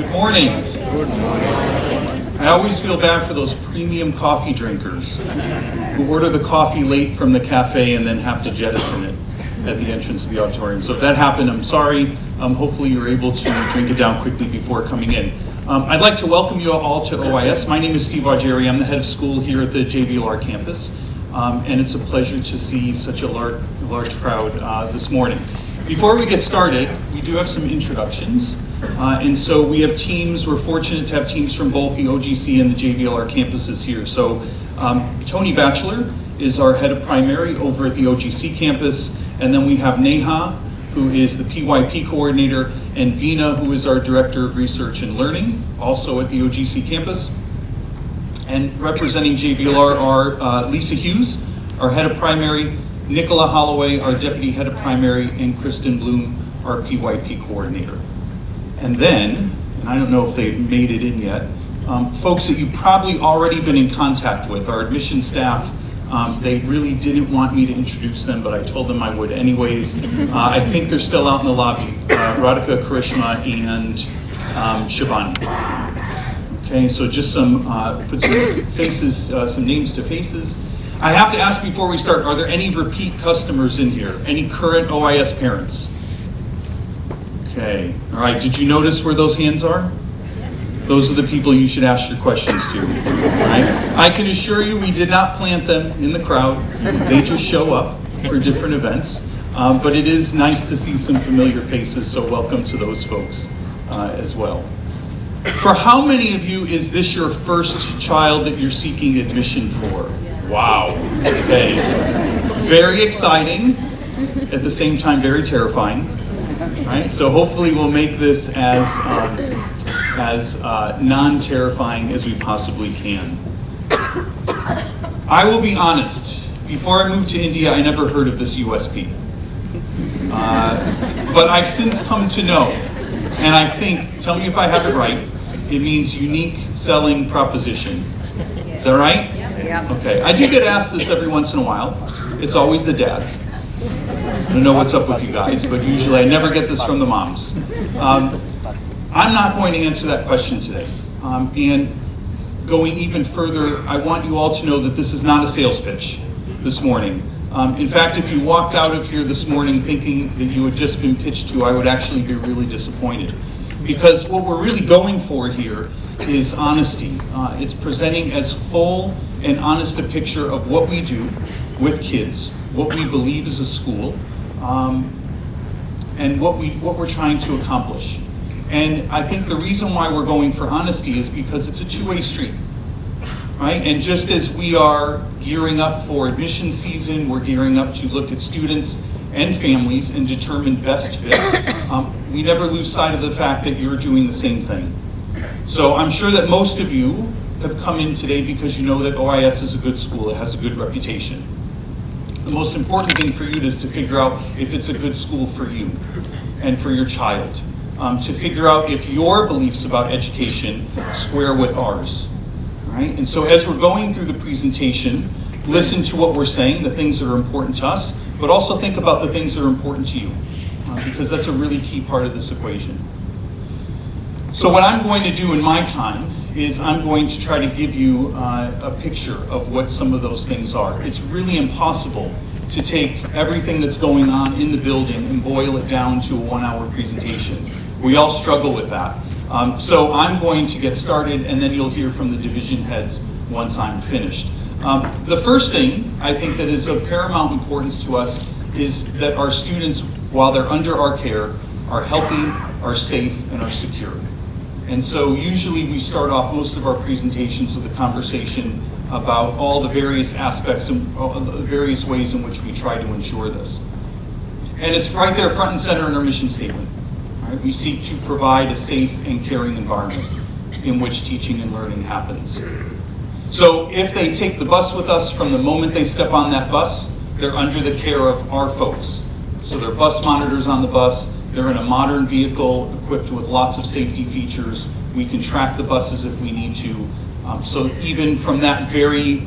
Good morning. I always feel bad for those premium coffee drinkers who order the coffee late from the cafe and then have to jettison it at the entrance of the auditorium. So if that happened, I'm sorry. Hopefully you're able to drink it down quickly before coming in. I'd like to welcome you all to OIS. My name is Steve Augeri. I'm the head of school here at the JVLR campus. And it's a pleasure to see such a large crowd this morning. Before we get started, we do have some introductions. And so we have teams, we're fortunate to have teams from both the OGC and the JVLR campuses here. So Tony Batchelor is our head of primary over at the OGC campus. And then we have Neha, who is the PYP coordinator, and Vina, who is our director of research and learning, also at the OGC campus. And representing JVLR are Lisa Hughes, our head of primary, Nicola Holloway, our deputy head of primary, and Kristen Bloom, our PYP coordinator. And then, and I don't know if they've made it in yet, folks that you've probably already been in contact with, our admission staff. They really didn't want me to introduce them, but I told them I would anyways. I think they're still out in the lobby, Radhika, Karishma, and Shivani. Okay, so just put some faces, some names to faces. I have to ask before we start, are there any repeat customers in here? Any current OIS parents? Okay, all right, did you notice where those hands are? Those are the people you should ask your questions to, right? I can assure you we did not plant them in the crowd. They just show up for different events. But it is nice to see some familiar faces, so welcome to those folks as well. For how many of you is this your first child that you're seeking admission for? Wow, okay. Very exciting, at the same time very terrifying, right? So hopefully we'll make this as non-terrifying as we possibly can. I will be honest, before I moved to India, I never heard of this USP. But I've since come to know, and I think, tell me if I have it right, it means unique selling proposition. Is that right? Yeah. Okay, I do get asked this every once in a while. It's always the dads. I don't know what's up with you guys, but usually I never get this from the moms. I'm not going to answer that question today. And going even further, I want you all to know that this is not a sales pitch this morning. In fact, if you walked out of here this morning thinking that you had just been pitched to, I would actually be really disappointed. Because what we're really going for here is honesty. It's presenting as full and honest a picture of what we do with kids, what we believe is a school, and what we're trying to accomplish. And I think the reason why we're going for honesty is because it's a two-way street, right? And just as we are gearing up for admission season, we're gearing up to look at students and families and determine best fit, we never lose sight of the fact that you're doing the same thing. So I'm sure that most of you have come in today because you know that OIS is a good school, it has a good reputation. The most important thing for you is to figure out if it's a good school for you and for your child. To figure out if your beliefs about education square with ours. All right? And so as we're going through the presentation, listen to what we're saying, the things that are important to us, but also think about the things that are important to you, because that's a really key part of this equation. So what I'm going to do in my time is I'm going to try to give you a picture of what some of those things are. It's really impossible to take everything that's going on in the building and boil it down to a 1-hour presentation. We all struggle with that. So I'm going to get started, and then you'll hear from the division heads once I'm finished. The first thing I think that is of paramount importance to us is that our students, while they're under our care, are healthy, are safe, and are secure. And so usually we start off most of our presentations with a conversation about all the various aspects and all the various ways in which we try to ensure this. And it's right there front and center in our mission statement. Right? We seek to provide a safe and caring environment in which teaching and learning happens. So if they take the bus with us, from the moment they step on that bus, they're under the care of our folks. So there are bus monitors on the bus. They're in a modern vehicle equipped with lots of safety features. We can track the buses if we need to. So even from that very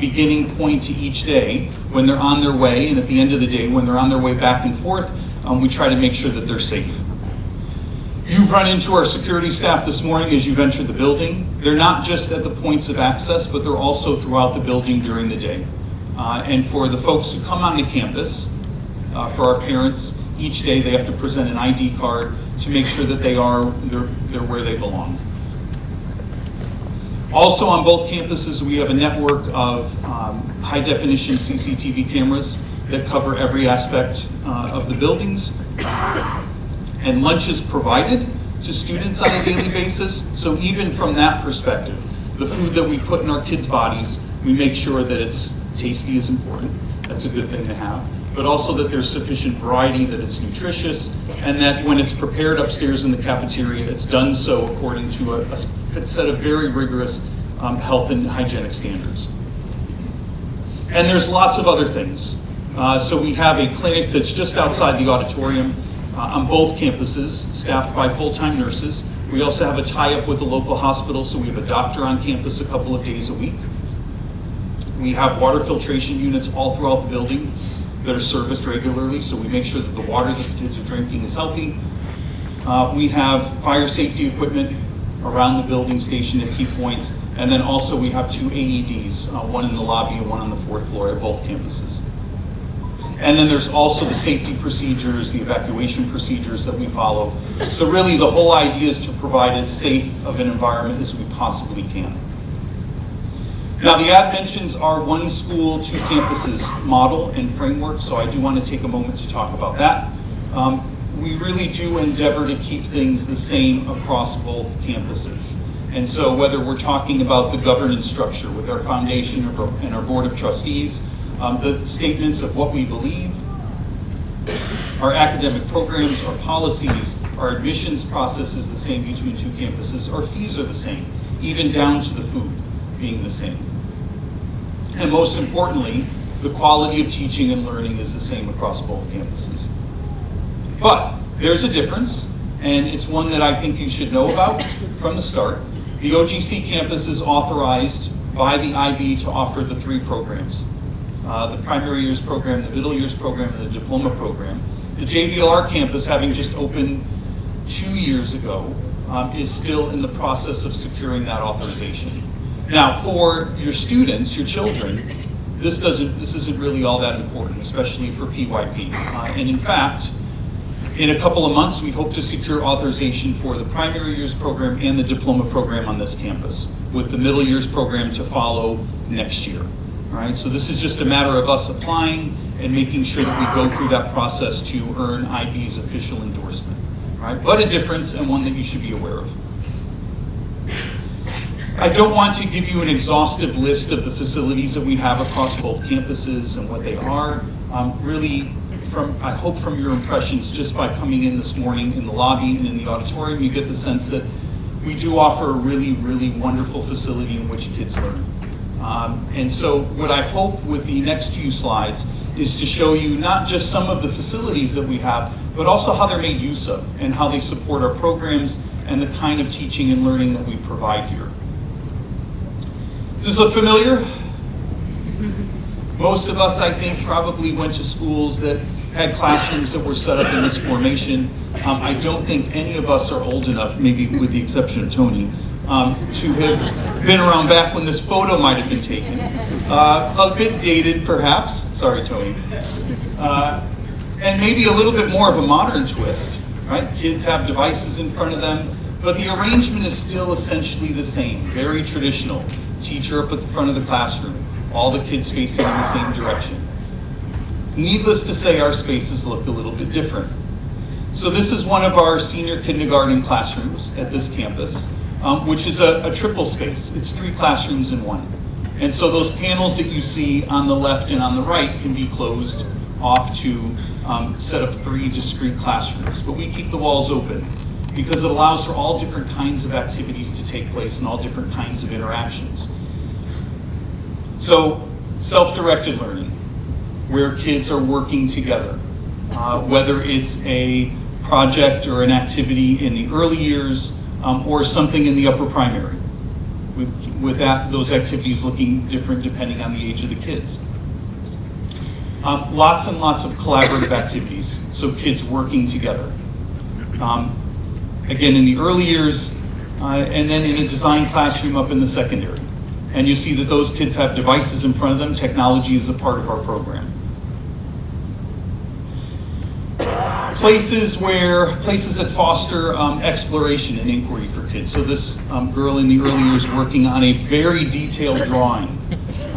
beginning point to each day, when they're on their way, and at the end of the day, when they're on their way back and forth, we try to make sure that they're safe. You've run into our security staff this morning as you've entered the building. They're not just at the points of access, but they're also throughout the building during the day. And for the folks who come onto campus, for our parents, each day they have to present an ID card to make sure that they're where they belong. Also on both campuses, we have a network of high definition CCTV cameras that cover every aspect of the buildings. And lunch is provided to students on a daily basis. So even from that perspective, the food that we put in our kids' bodies, we make sure that it's tasty is important. That's a good thing to have. But also that there's sufficient variety, that it's nutritious, and that when it's prepared upstairs in the cafeteria, it's done so according to a set of very rigorous health and hygienic standards. And there's lots of other things. So we have a clinic that's just outside the auditorium on both campuses, staffed by full-time nurses. We also have a tie-up with the local hospital, so we have a doctor on campus a couple of days a week. We have water filtration units all throughout the building that are serviced regularly, so we make sure that the water that the kids are drinking is healthy. We have fire safety equipment around the building stationed at key points, and then also we have 2 AEDs, one in the lobby and one on the 4th floor at both campuses. And then there's also the safety procedures, the evacuation procedures that we follow. So really the whole idea is to provide as safe of an environment as we possibly can. Now the ad mentions our one school, 2 campuses model and framework, so I do want to take a moment to talk about that. We really do endeavor to keep things the same across both campuses. And so whether we're talking about the governance structure with our foundation and our board of trustees, the statements of what we believe, our academic programs, our policies, our admissions process is the same between 2 campuses, our fees are the same, even down to the food being the same. And most importantly, the quality of teaching and learning is the same across both campuses. But there's a difference, and it's one that I think you should know about from the start. The OGC campus is authorized by the IB to offer the 3 programs. The primary years program, the middle years program, and the diploma program. The JVLR campus, having just opened 2 years ago, is still in the process of securing that authorization. Now, for your students, your children, this isn't really all that important, especially for PYP. And in fact, in a couple of months, we hope to secure authorization for the primary years program and the diploma program on this campus, with the middle years program to follow next year. All right, so this is just a matter of us applying and making sure that we go through that process to earn IB's official endorsement. All right, but a difference and one that you should be aware of. I don't want to give you an exhaustive list of the facilities that we have across both campuses and what they are. Really, I hope from your impressions just by coming in this morning in the lobby and in the auditorium, you get the sense that we do offer a really, really wonderful facility in which kids learn. And so what I hope with the next few slides is to show you not just some of the facilities that we have, but also how they're made use of and how they support our programs and the kind of teaching and learning that we provide here. Does this look familiar? Most of us, I think, probably went to schools that had classrooms that were set up in this formation. I don't think any of us are old enough, maybe with the exception of Tony, to have been around back when this photo might have been taken. A bit dated, perhaps. Sorry, Tony. And maybe a little bit more of a modern twist, right? Kids have devices in front of them, but the arrangement is still essentially the same, very traditional. Teacher up at the front of the classroom, all the kids facing in the same direction. Needless to say, our spaces looked a little bit different. So this is one of our senior kindergarten classrooms at this campus, which is a triple space. It's 3 classrooms in one. And so those panels that you see on the left and on the right can be closed off to set up 3 discrete classrooms. But we keep the walls open because it allows for all different kinds of activities to take place and all different kinds of interactions. So, self-directed learning, where kids are working together, whether it's a project or an activity in the early years or something in the upper primary, with those activities looking different depending on the age of the kids. Lots and lots of collaborative activities, so kids working together. again in the early years, and then in a design classroom up in the secondary. And you see that those kids have devices in front of them. Technology is a part of our program. Places that foster exploration and inquiry for kids. So this girl in the early years working on a very detailed drawing.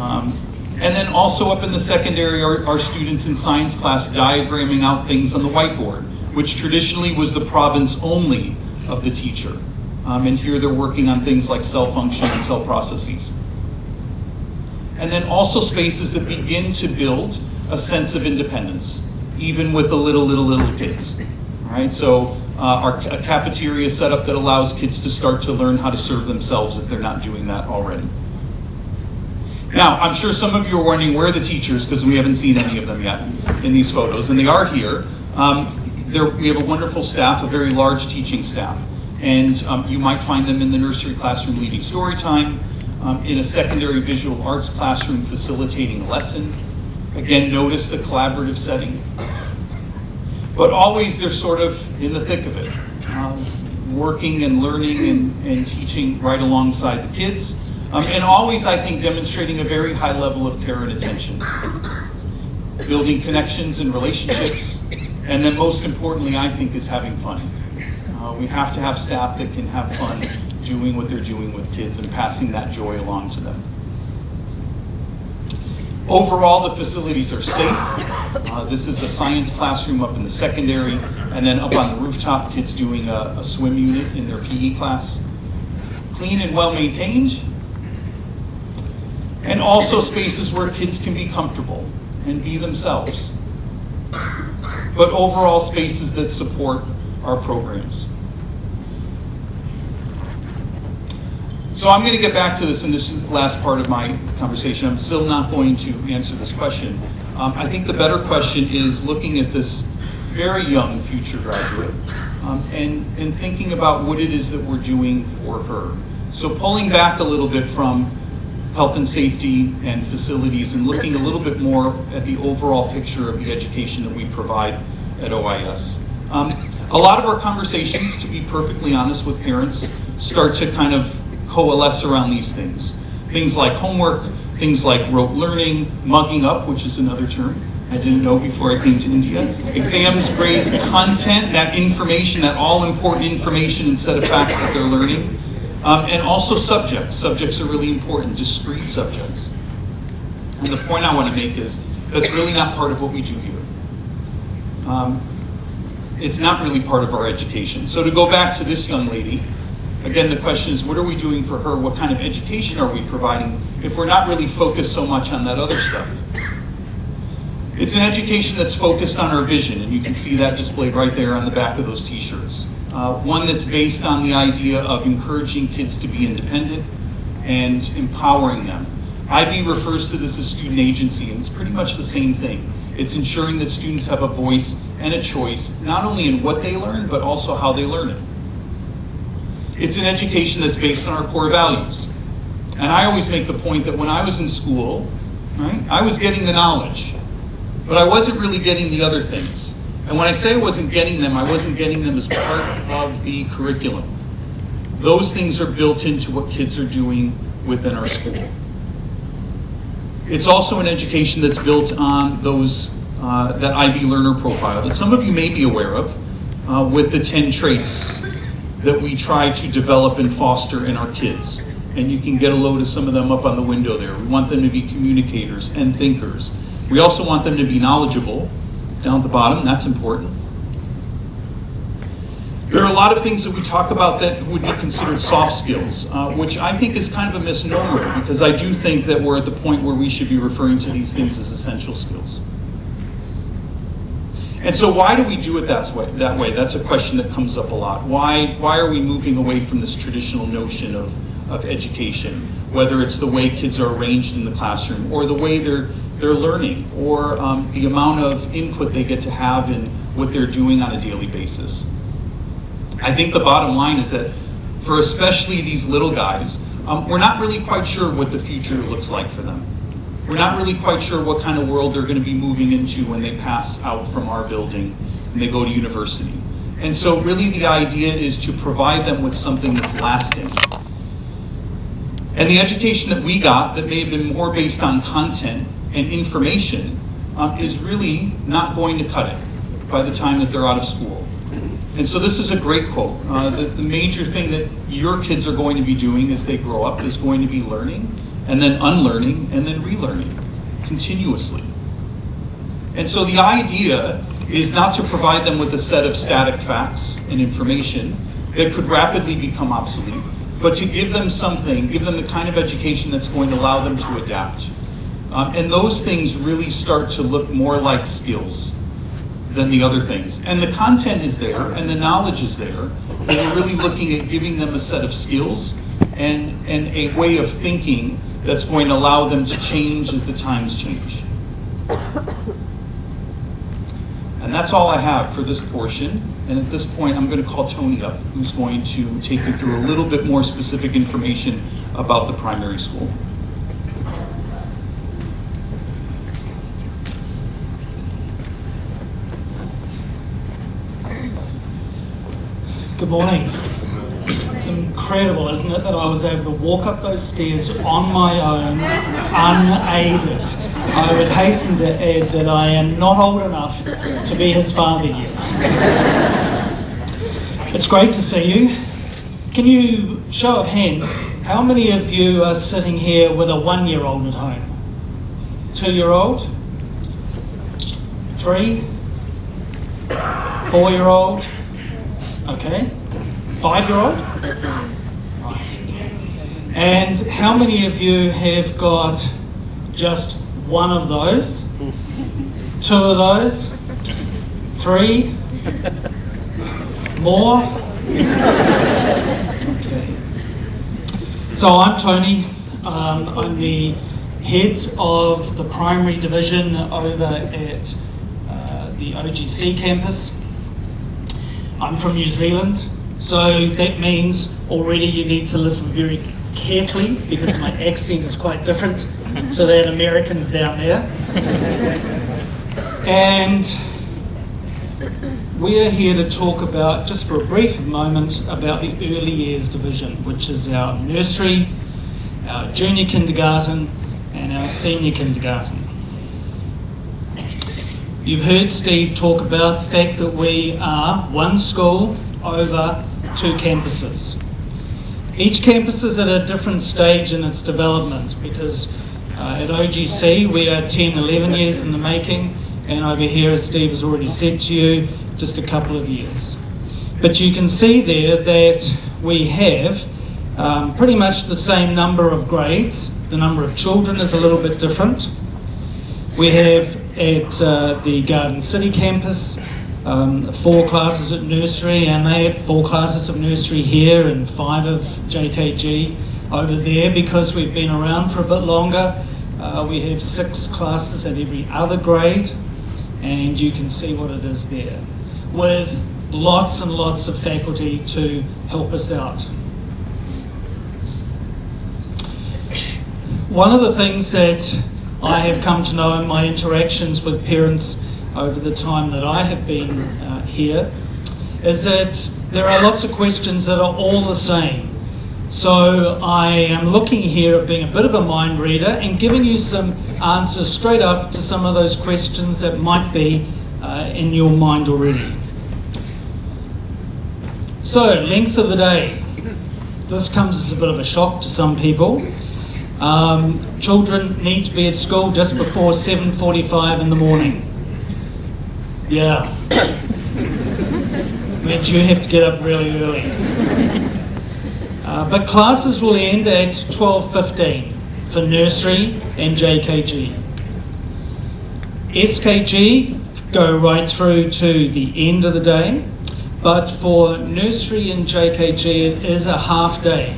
And then also up in the secondary are students in science class diagramming out things on the whiteboard, which traditionally was the province only of the teacher. And here they're working on things like cell function and cell processes. And then also spaces that begin to build a sense of independence, even with the little kids. All right, so a cafeteria setup that allows kids to start to learn how to serve themselves if they're not doing that already. Now, I'm sure some of you are wondering where are the teachers, because we haven't seen any of them yet in these photos, and they are here. We have a wonderful staff, a very large teaching staff, and you might find them in the nursery classroom leading story time, in a secondary visual arts classroom facilitating a lesson. Again, notice the collaborative setting. But always they're sort of in the thick of it, working and learning and teaching right alongside the kids. And always, I think, demonstrating a very high level of care and attention. Building connections and relationships. And then most importantly, I think, is having fun. We have to have staff that can have fun doing what they're doing with kids and passing that joy along to them. Overall, the facilities are safe. This is a science classroom up in the secondary, and then up on the rooftop, kids doing a swim unit in their PE class. Clean and well maintained, and also spaces where kids can be comfortable and be themselves. But overall, spaces that support our programs. So I'm going to get back to this in this last part of my conversation. I'm still not going to answer this question. I think the better question is looking at this very young future graduate and thinking about what it is that we're doing for her. So pulling back a little bit from health and safety and facilities and looking a little bit more at the overall picture of the education that we provide at OIS. A lot of our conversations, to be perfectly honest with parents, start to kind of coalesce around these things. Things like homework, things like rote learning, mugging up, which is another term I didn't know before I came to India. Exams, grades, content, that information, that all-important information and set of facts that they're learning. And also subjects. Subjects are really important, discrete subjects. And the point I want to make is that's really not part of what we do here. It's not really part of our education. So to go back to this young lady, again, the question is, what are we doing for her? What kind of education are we providing if we're not really focused so much on that other stuff? It's an education that's focused on our vision, and you can see that displayed right there on the back of those t-shirts. One that's based on the idea of encouraging kids to be independent and empowering them. IB refers to this as student agency, and it's pretty much the same thing. It's ensuring that students have a voice and a choice, not only in what they learn, but also how they learn it. It's an education that's based on our core values. And I always make the point that when I was in school, right, I was getting the knowledge, but I wasn't really getting the other things. And when I say I wasn't getting them as part of the curriculum. Those things are built into what kids are doing within our school. It's also an education that's built on those, that IB learner profile that some of you may be aware of, with the 10 traits that we try to develop and foster in our kids. And you can get a load of some of them up on the window there. We want them to be communicators and thinkers. We also want them to be knowledgeable, down at the bottom, that's important. There are a lot of things that we talk about that would be considered soft skills, which I think is kind of a misnomer, because I do think that we're at the point where we should be referring to these things as essential skills. And so why do we do it that way? That's a question that comes up a lot. Why are we moving away from this traditional notion of education, whether it's the way kids are arranged in the classroom, or the way they're learning, or the amount of input they get to have in what they're doing on a daily basis? I think the bottom line is that for especially these little guys, we're not really quite sure what the future looks like for them. We're not really quite sure what kind of world they're going to be moving into when they pass out from our building and they go to university. And so really the idea is to provide them with something that's lasting. And the education that we got that may have been more based on content and information is really not going to cut it by the time that they're out of school. And so this is a great quote. The major thing that your kids are going to be doing as they grow up is going to be learning, and then unlearning, and then relearning continuously. And so the idea is not to provide them with a set of static facts and information that could rapidly become obsolete, but to give them something, give them the kind of education that's going to allow them to adapt. And those things really start to look more like skills than the other things. And the content is there, and the knowledge is there, but we're really looking at giving them a set of skills and a way of thinking that's going to allow them to change as the times change. And that's all I have for this portion. And at this point, I'm going to call Tony up, who's going to take you through a little bit more specific information about the primary school. Good morning. It's incredible, isn't it, that I was able to walk up those stairs on my own, unaided. I would hasten to add that I am not old enough to be his father yet. It's great to see you. Can you, show of hands, how many of you are sitting here with a 1-year-old at home? 2-year-old? 3? 4-year-old? Okay. 5-year-old? Right. And how many of you have got just one of those? 2 of those? 3? More? Okay. So I'm Tony. I'm the head of the primary division over at the OGC campus. I'm from New Zealand, so that means already you need to listen very carefully because my accent is quite different to that Americans down there. And we are here to talk about, just for a brief moment, about the early years division, which is our nursery, our junior kindergarten, and our senior kindergarten. You've heard Steve talk about the fact that we are one school over 2 campuses. Each campus is at a different stage in its development because at OGC we are 10, 11 years in the making, and over here, as Steve has already said to you, just a couple of years. But you can see there that we have pretty much the same number of grades. The number of children is a little bit different. We have at the Garden City campus 4 classes at nursery, and they have 4 classes of nursery here and 5 of JKG over there. Because we've been around for a bit longer, we have 6 classes at every other grade, and you can see what it is there, with lots and lots of faculty to help us out. One of the things that I have come to know in my interactions with parents over the time that I have been here is that there are lots of questions that are all the same. So I am looking here at being a bit of a mind reader and giving you some answers straight up to some of those questions that might be in your mind already. So, length of the day. This comes as a bit of a shock to some people. Children need to be at school just before 7:45 in the morning. Yeah. Means you have to get up really early. But classes will end at 12:15 for nursery and JKG. SKG go right through to the end of the day, but for nursery and JKG it is a half day.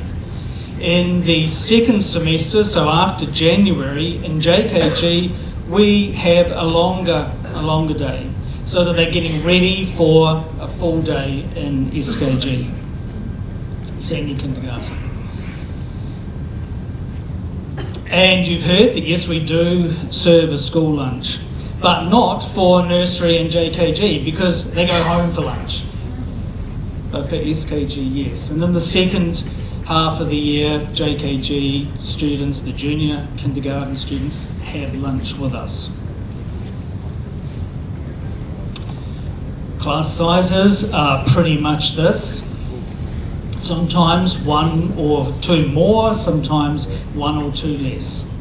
In the second semester, so after January, in JKG, we have a longer day, so that they're getting ready for a full day in SKG, senior kindergarten. And you've heard that yes, we do serve a school lunch, but not for nursery and JKG because they go home for lunch. but for SKG, yes. And in the second half of the year, JKG students, the junior kindergarten students, have lunch with us. Class sizes are pretty much this. Sometimes 1 or 2 more, sometimes 1 or 2 less.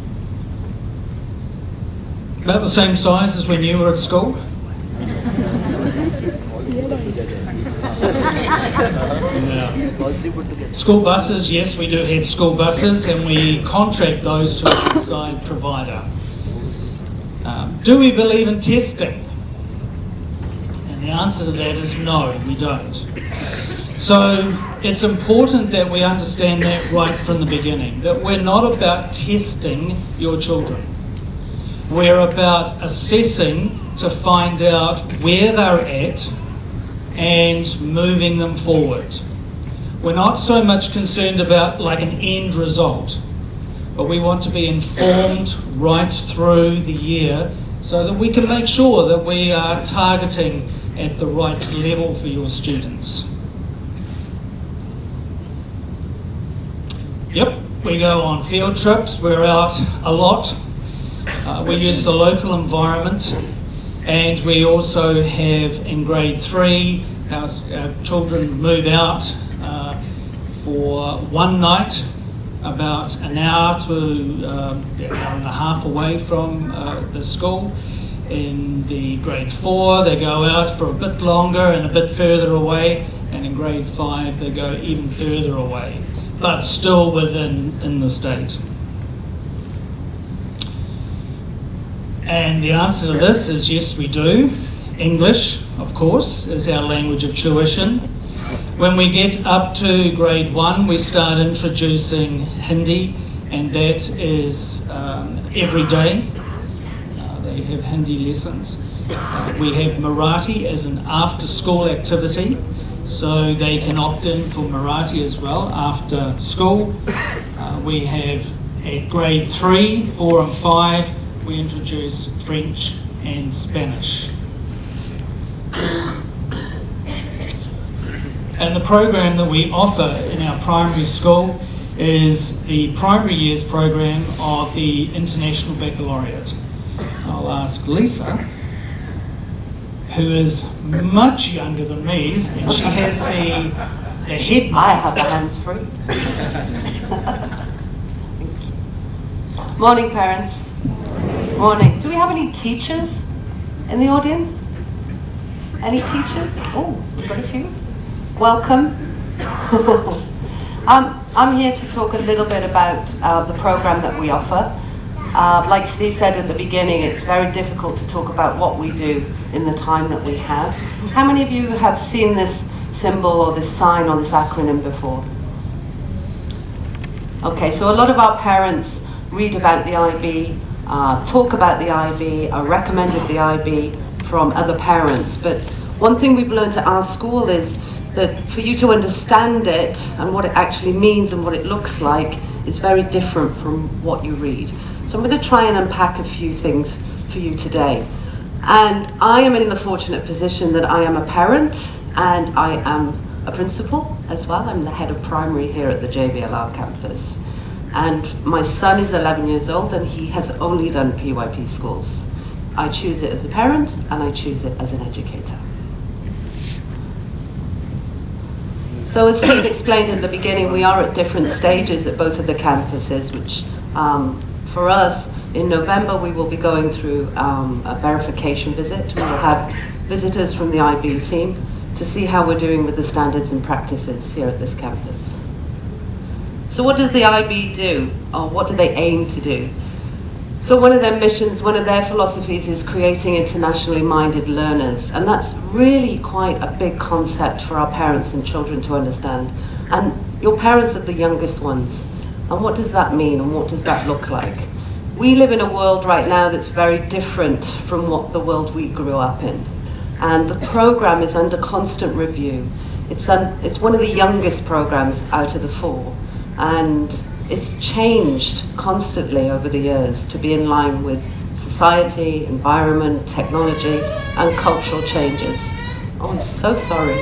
About the same size as when you were at school. Yeah. School buses, yes, we do have school buses, and we contract those to an outside provider. Do we believe in testing? And the answer to that is no, we don't. So it's important that we understand that right from the beginning, that we're not about testing your children. We're about assessing to find out where they're at and moving them forward. We're not so much concerned about like an end result, but we want to be informed right through the year so that we can make sure that we are targeting at the right level for your students. Yep, we go on field trips, we're out a lot. We use the local environment, and we also have in grade 3, our children move out for one night, about an hour to an hour and a half away from the school. In the grade 4, they go out for a bit longer and a bit further away, and in grade 5, they go even further away, but still in the state. And the answer to this is yes, we do. English, of course, is our language of tuition. When we get up to grade 1, we start introducing Hindi, and that is every day. They have Hindi lessons. We have Marathi as an after-school activity, so they can opt in for Marathi as well after school. We have at grade 3, 4 and 5, we introduce French and Spanish. And the program that we offer in our primary school is the primary years program of the International Baccalaureate. I'll ask Lisa, who is much younger than me, and she has the head. I have the hands free. Morning, parents. Morning. Do we have any teachers in the audience? Any teachers? Oh, we've got a few. Welcome. I'm here to talk a little bit about the program that we offer. Like Steve said at the beginning, it's very difficult to talk about what we do in the time that we have. How many of you have seen this symbol or this sign or this acronym before? Okay, so a lot of our parents read about the IB, talk about the IB, are recommended the IB from other parents. But one thing we've learned at our school is that for you to understand it and what it actually means and what it looks like is very different from what you read. So I'm going to try and unpack a few things for you today. And I am in the fortunate position that I am a parent and I am a principal as well. I'm the head of primary here at the JBLR campus. And my son is 11 years old and he has only done PYP schools. I choose it as a parent and I choose it as an educator. So as Steve explained in the beginning, we are at different stages at both of the campuses, which for us, in November, we will be going through a verification visit. We will have visitors from the IB team to see how we're doing with the standards and practices here at this campus. So what does the IB do, or what do they aim to do? So one of their missions, one of their philosophies is creating internationally minded learners, and that's really quite a big concept for our parents and children to understand. And your parents are the youngest ones, and what does that mean, and what does that look like? We live in a world right now that's very different from what the world we grew up in, and the program is under constant review. It's one of the youngest programs out of the 4, and it's changed constantly over the years to be in line with society, environment, technology, and cultural changes. Oh, I'm so sorry.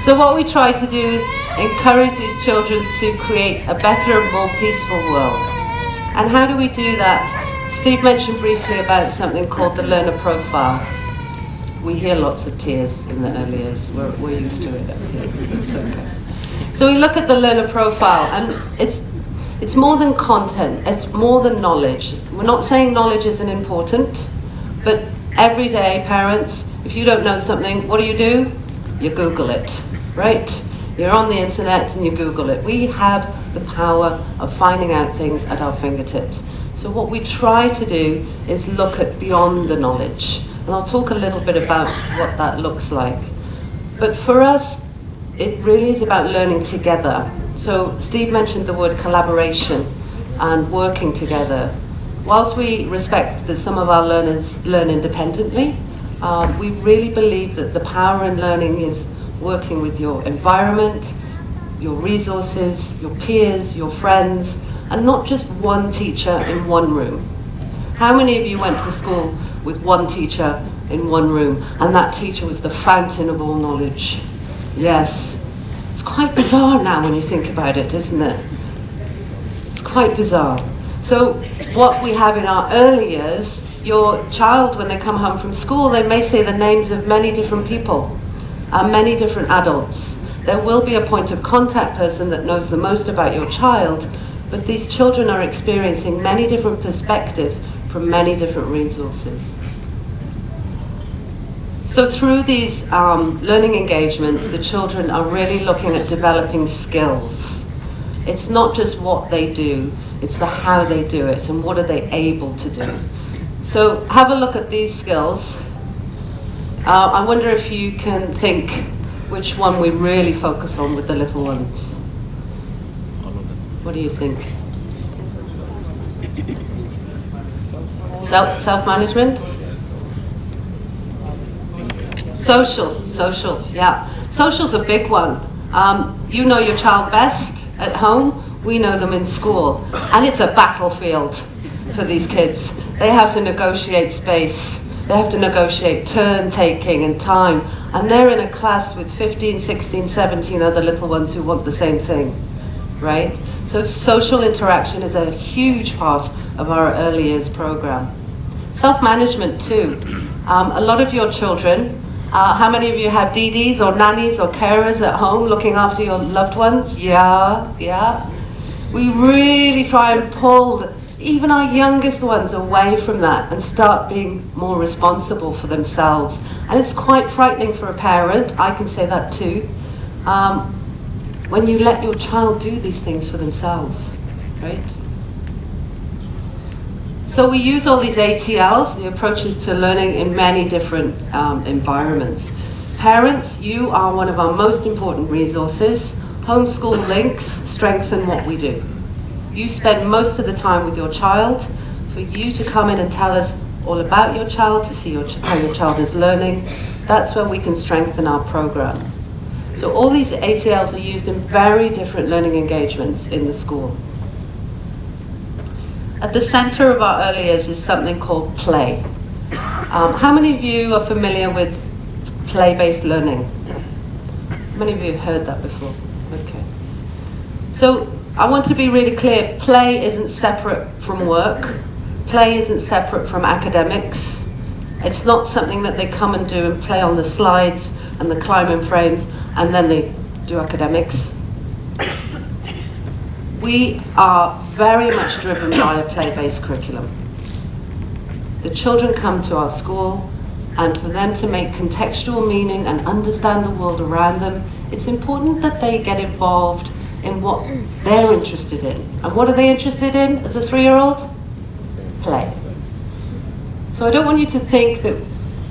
So what we try to do is encourage these children to create a better and more peaceful world. And how do we do that? Steve mentioned briefly about something called the learner profile. We hear lots of tears in the early years. We're used to it. It's okay. So we look at the learner profile, and it's more than content, it's more than knowledge. We're not saying knowledge isn't important, but every day, parents, if you don't know something, what do? You Google it, right? You're on the internet and you Google it. We have the power of finding out things at our fingertips. So what we try to do is look at beyond the knowledge. And I'll talk a little bit about what that looks like. But for us, it really is about learning together. So Steve mentioned the word collaboration and working together. Whilst we respect that some of our learners learn independently, we really believe that the power in learning is working with your environment, your resources, your peers, your friends, and not just one teacher in one room. How many of you went to school with one teacher in one room, and that teacher was the fountain of all knowledge? Yes. It's quite bizarre now when you think about it, isn't it? It's quite bizarre. So what we have in our early years, your child, when they come home from school, they may say the names of many different people, many different adults. There will be a point of contact person that knows the most about your child, but these children are experiencing many different perspectives from many different resources. So through these learning engagements, the children are really looking at developing skills. It's not just what they do, it's the how they do it and what are they able to do. So have a look at these skills. I wonder if you can think which one we really focus on with the little ones. What do you think? Self-management? Social, yeah. Social's a big one. You know your child best at home, we know them in school. And it's a battlefield for these kids. They have to negotiate space. They have to negotiate turn taking and time. And they're in a class with 15, 16, 17 other little ones who want the same thing, right? So social interaction is a huge part of our early years program. Self-management too. A lot of your children, how many of you have DDs or nannies or carers at home looking after your loved ones? Yeah. We really try and pull even our youngest ones away from that and start being more responsible for themselves. And it's quite frightening for a parent, I can say that too, when you let your child do these things for themselves, right? So we use all these ATLs, the approaches to learning, in many different environments. Parents, you are one of our most important resources. Homeschool links strengthen what we do. You spend most of the time with your child. For you to come in and tell us all about your child, to see how your child is learning, that's when we can strengthen our program. So all these ATLs are used in very different learning engagements in the school. At the center of our early years is something called play. How many of you are familiar with play-based learning? How many of you have heard that before? Okay. So I want to be really clear, play isn't separate from work. Play isn't separate from academics. It's not something that they come and do and play on the slides and the climbing frames and then they do academics. We are very much driven by a play-based curriculum. The children come to our school, and for them to make contextual meaning and understand the world around them, it's important that they get involved in what they're interested in. And what are they interested in as a 3-year-old? Play. So I don't want you to think that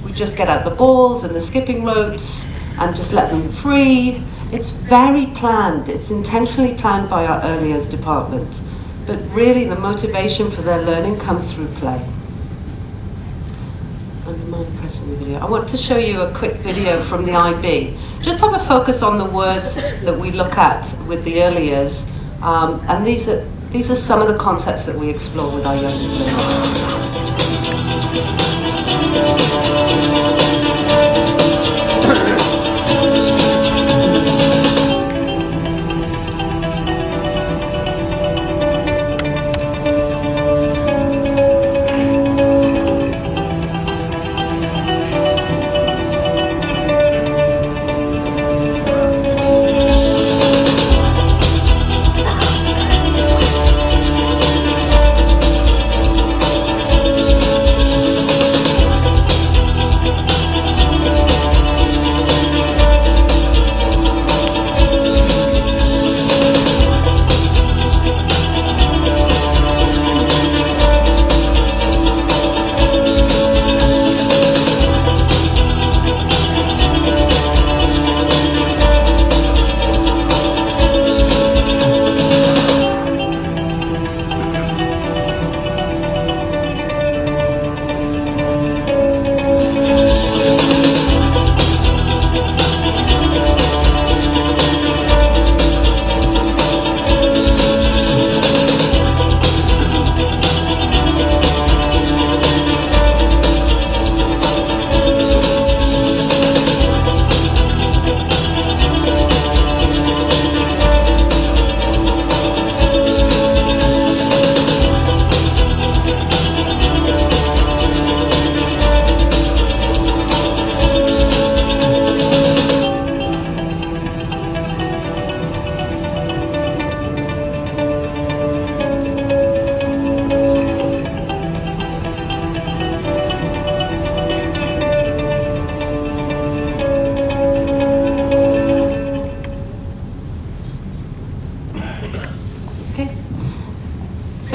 we just get out the balls and the skipping ropes and just let them free. It's very planned. It's intentionally planned by our early years department. But really the motivation for their learning comes through play. I'm pressing the video. I want to show you a quick video from the IB. Just have a focus on the words that we look at with the early years. And these are some of the concepts that we explore with our youngest learners.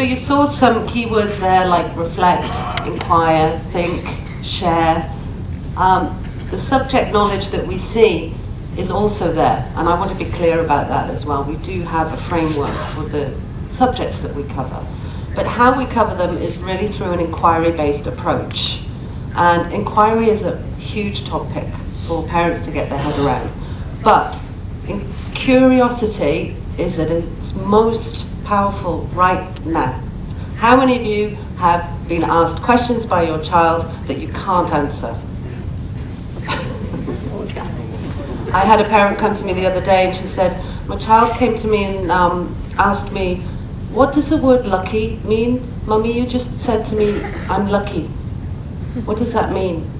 you saw some keywords there like reflect, inquire, think, share. The subject knowledge that we see is also there, and I want to be clear about that as well. We do have a framework for the subjects that we cover, but how we cover them is really through an inquiry-based approach. And inquiry is a huge topic for parents to get their head around, but curiosity is at its most powerful right now. How many of you have been asked questions by your child that you can't answer? I had a parent come to me the other day and she said, my child came to me and asked me, what does the word lucky mean? Mummy, you just said to me, I'm lucky. What does that mean?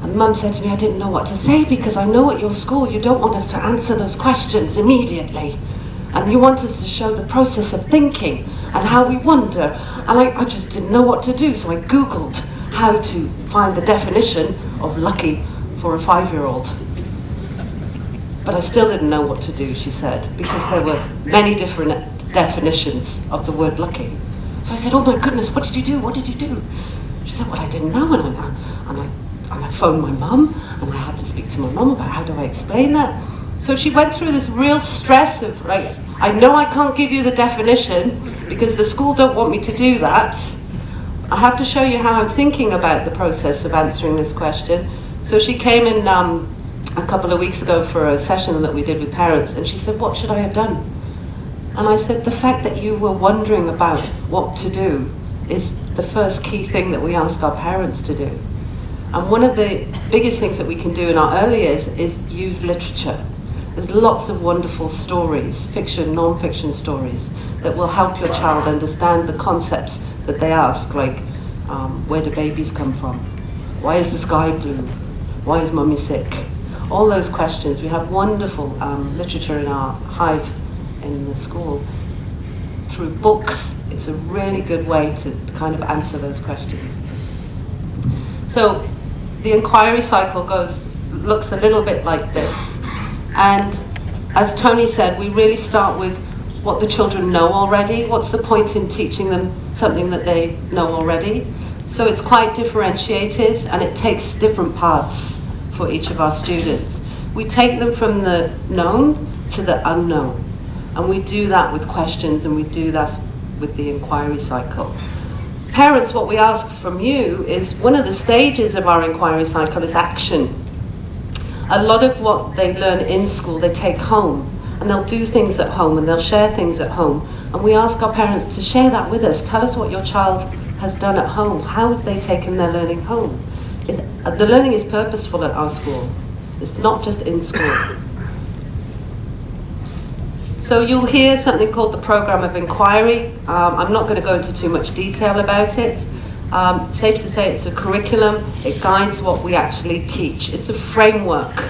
And Mum said to me, I didn't know what to say because I know at your school you don't want us to answer those questions immediately. And you want us to show the process of thinking and how we wonder. And I just didn't know what to do, so I Googled how to find the definition of lucky for a 5-year-old. But I still didn't know what to do, she said, because there were many different definitions of the word lucky. So I said, oh my goodness, what did you do? What did you do? She said, well, I didn't know. And I phoned my mum, and I had to speak to my mum about how do I explain that. So she went through this real stress of, like, I know I can't give you the definition because the school don't want me to do that. I have to show you how I'm thinking about the process of answering this question. So she came in a couple of weeks ago for a session that we did with parents, and she said, what should I have done? And I said, the fact that you were wondering about what to do is the first key thing that we ask our parents to do. And one of the biggest things that we can do in our early years is use literature. There's lots of wonderful stories, fiction, non-fiction stories, that will help your child understand the concepts that they ask, like, where do babies come from? Why is the sky blue? Why is mummy sick? All those questions. We have wonderful literature in our hive in the school. Through books, it's a really good way to kind of answer those questions. So the inquiry cycle looks a little bit like this. And as Tony said, we really start with what the children know already. What's the point in teaching them something that they know already? So it's quite differentiated, and it takes different paths for each of our students. We take them from the known to the unknown, and we do that with questions, and we do that with the inquiry cycle. Parents, what we ask from you is, one of the stages of our inquiry cycle is action. A lot of what they learn in school they take home, and they'll do things at home, and they'll share things at home, and we ask our parents to share that with us. Tell us what your child has done at home. How have they taken their learning home? The learning is purposeful at our school. It's not just in school. So you'll hear something called the Programme of Inquiry. I'm not going to go into too much detail about it. Safe to say it's a curriculum. It guides what we actually teach. It's a framework.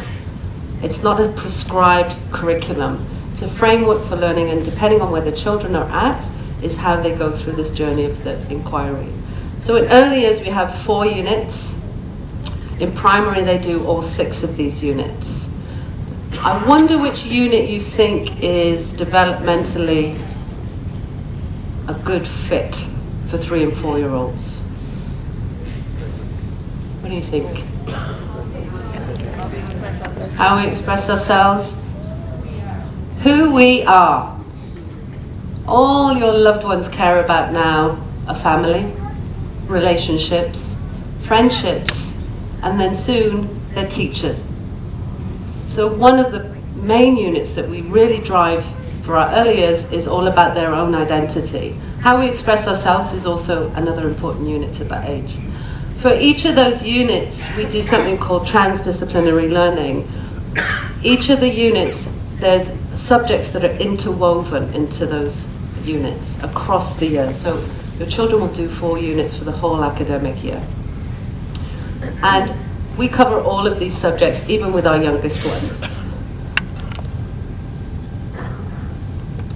It's not a prescribed curriculum. It's a framework for learning, and depending on where the children are at, is how they go through this journey of the inquiry. So in early years we have 4 units. In primary they do all 6 of these units. I wonder which unit you think is developmentally a good fit for 3 and 4-year-olds. What do you think? How we express ourselves? Who we are. All your loved ones care about now are family, relationships, friendships, and then soon their teachers. So one of the main units that we really drive for our early years is all about their own identity. How we express ourselves is also another important unit at that age. For each of those units, we do something called transdisciplinary learning. Each of the units, there's subjects that are interwoven into those units across the year. So your children will do 4 units for the whole academic year. And we cover all of these subjects, even with our youngest ones.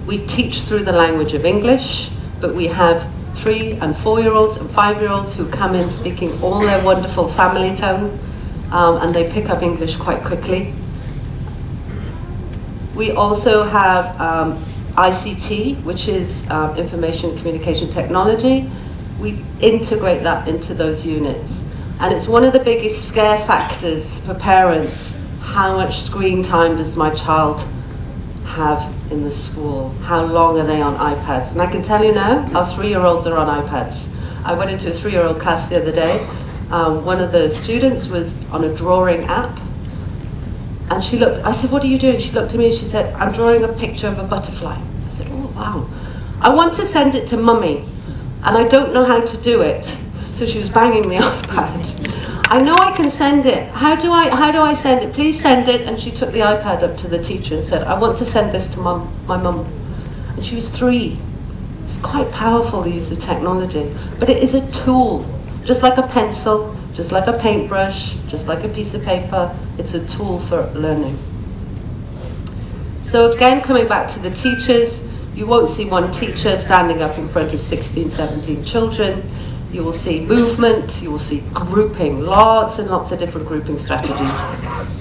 We teach through the language of English, but we have 3 and 4-year-olds and 5-year-olds who come in speaking all their wonderful family tone, and they pick up English quite quickly. We also have ICT, which is information communication technology. We integrate that into those units. And it's one of the biggest scare factors for parents. How much screen time does my child have in the school? How long are they on iPads? And I can tell you now, our 3-year-olds are on iPads. I went into a 3-year-old class the other day. One of the students was on a drawing app. And she looked, I said, what are you doing? She looked at me and she said, I'm drawing a picture of a butterfly. I said, oh, wow. I want to send it to mummy, and I don't know how to do it. So she was banging the iPad. I know I can send it. How do I send it? Please send it. And she took the iPad up to the teacher and said, I want to send this to my mum. And she was 3. It's quite powerful, the use of technology. But it is a tool, just like a pencil, just like a paintbrush, just like a piece of paper. It's a tool for learning. So again, coming back to the teachers, you won't see one teacher standing up in front of 16, 17 children. You will see movement, you will see grouping, lots and lots of different grouping strategies.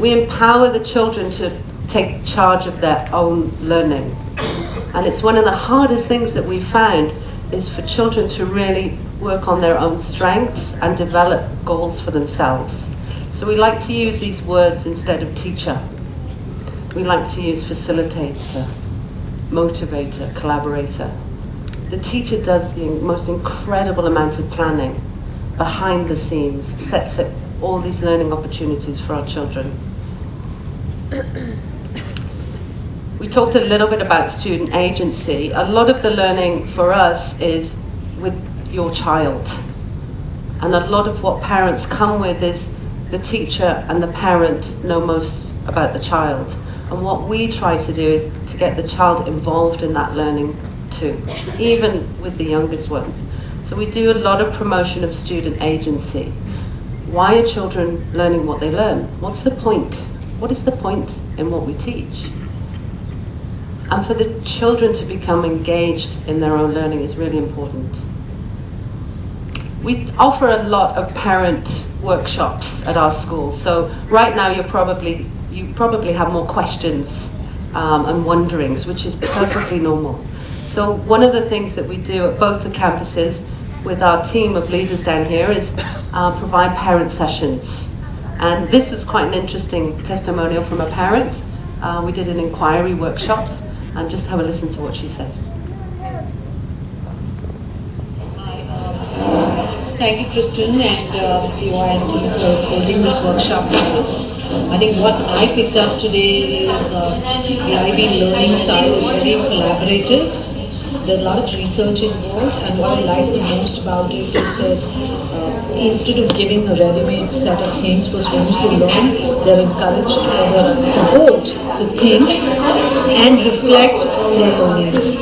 We empower the children to take charge of their own learning. And it's one of the hardest things that we found is for children to really work on their own strengths and develop goals for themselves. So we like to use these words instead of teacher. We like to use facilitator, motivator, collaborator. The teacher does the most incredible amount of planning behind the scenes, sets up all these learning opportunities for our children. We talked a little bit about student agency. A lot of the learning for us is with your child. And a lot of what parents come with is the teacher and the parent know most about the child. And what we try to do is to get the child involved in that learning too, even with the youngest ones. So we do a lot of promotion of student agency. Why are children learning what they learn? What's the point? What is the point in what we teach? And for the children to become engaged in their own learning is really important. We offer a lot of parent workshops at our school. So right now you probably have more questions and wonderings, which is perfectly normal. So one of the things that we do at both the campuses with our team of leaders down here is provide parent sessions. And this was quite an interesting testimonial from a parent. We did an inquiry workshop, and just have a listen to what she says. Thank you, Kristen, and the OIS team for holding this workshop for us. I think what I picked up today is the IB learning style is very collaborative. There's a lot of research involved, and what I like the most about it is that instead of giving a ready-made set of things for students to learn, they're encouraged or they're provoked to think and reflect on their learnings.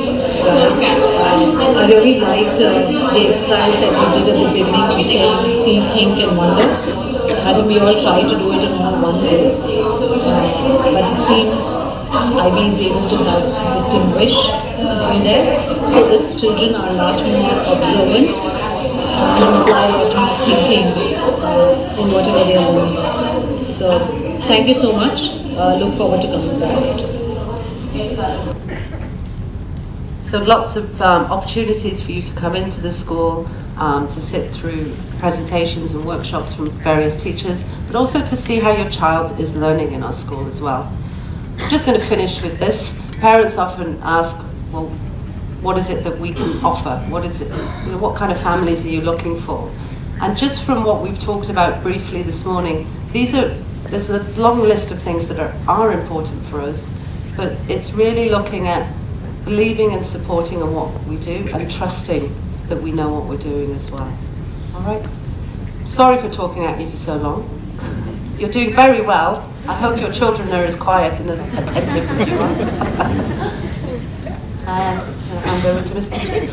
I really liked the exercise that we did at the beginning of saying see, think and wonder. I think we all try to do it in all one day, but it seems IB is able to distinguish in there, so that children are a lot more observant and apply a lot more thinking in whatever they are learning. So thank you so much. Look forward to coming back. So lots of opportunities for you to come into the school, to sit through presentations and workshops from various teachers, but also to see how your child is learning in our school as well. I'm just going to finish with this. Parents often ask, well, what is it that we can offer? What is it? What kind of families are you looking for? And just from what we've talked about briefly this morning, there's a long list of things that are important for us, but it's really looking at believing and supporting in what we do and trusting that we know what we're doing as well. All right? Sorry for talking at you for so long. You're doing very well. I hope your children are as quiet and as attentive as you are. And I'll hand over to Mr. Steve.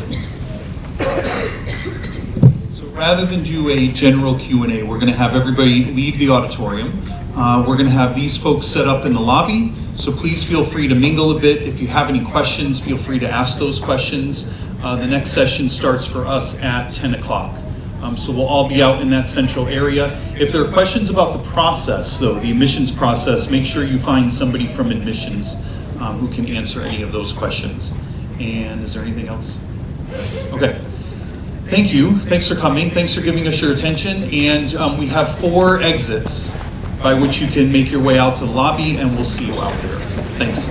So rather than do a general Q&A, we're going to have everybody leave the auditorium. We're going to have these folks set up in the lobby, so please feel free to mingle a bit. If you have any questions, feel free to ask those questions. The next session starts for us at 10 o'clock. So we'll all be out in that central area. If there are questions about the process, though, the admissions process, make sure you find somebody from admissions who can answer any of those questions. And is there anything else? Okay. Thank you. Thanks for coming. Thanks for giving us your attention. And we have 4 exits by which you can make your way out to the lobby, and we'll see you out there. Thanks.